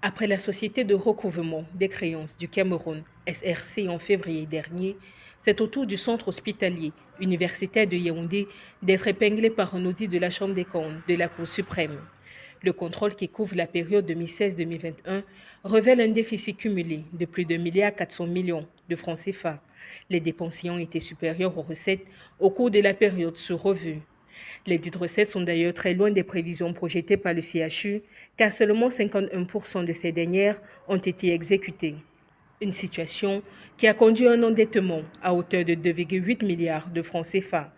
Après la Société de recouvrement des créances du Cameroun, SRC, en février dernier, c'est au tour du centre hospitalier universitaire de Yaoundé d'être épinglé par un audit de la Chambre des comptes de la Cour suprême. Le contrôle qui couvre la période 2016-2021 révèle un déficit cumulé de plus de 1,4 milliard de francs CFA. Les dépenses y ont été supérieures aux recettes au cours de la période sous revue. Les dites recettes sont d'ailleurs très loin des prévisions projetées par le CHU, car seulement 51% de ces dernières ont été exécutées. Une situation qui a conduit à un endettement à hauteur de 2,8 milliards de francs CFA,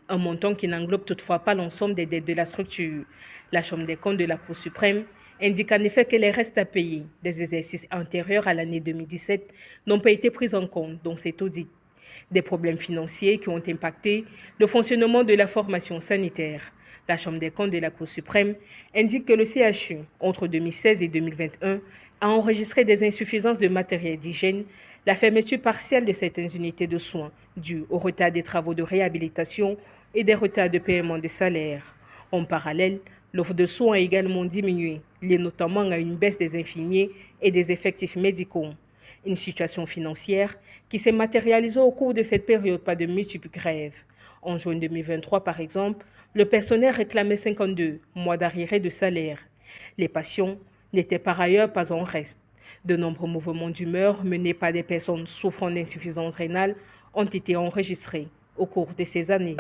un montant qui n'englobe toutefois pas l'ensemble des dettes de la structure. La Chambre des comptes de la Cour suprême indique en effet que les restes à payer des exercices antérieurs à l'année 2017 n'ont pas été pris en compte dans cet audit. Des problèmes financiers qui ont impacté le fonctionnement de la formation sanitaire. La Chambre des comptes de la Cour suprême indique que le CHU, entre 2016 et 2021, a enregistré des insuffisances de matériel d'hygiène, la fermeture partielle de certaines unités de soins due au retard des travaux de réhabilitation et des retards de paiement des salaires. En parallèle, l'offre de soins a également diminué, liée notamment à une baisse des infirmiers et des effectifs médicaux. Une situation financière qui s'est matérialisée au cours de cette période par de multiples grèves. En juin 2023, par exemple, le personnel réclamait 52 mois d'arriérés de salaire. Les patients n'étaient par ailleurs pas en reste. De nombreux mouvements d'humeur menés par des personnes souffrant d'insuffisance rénale ont été enregistrés au cours de ces années.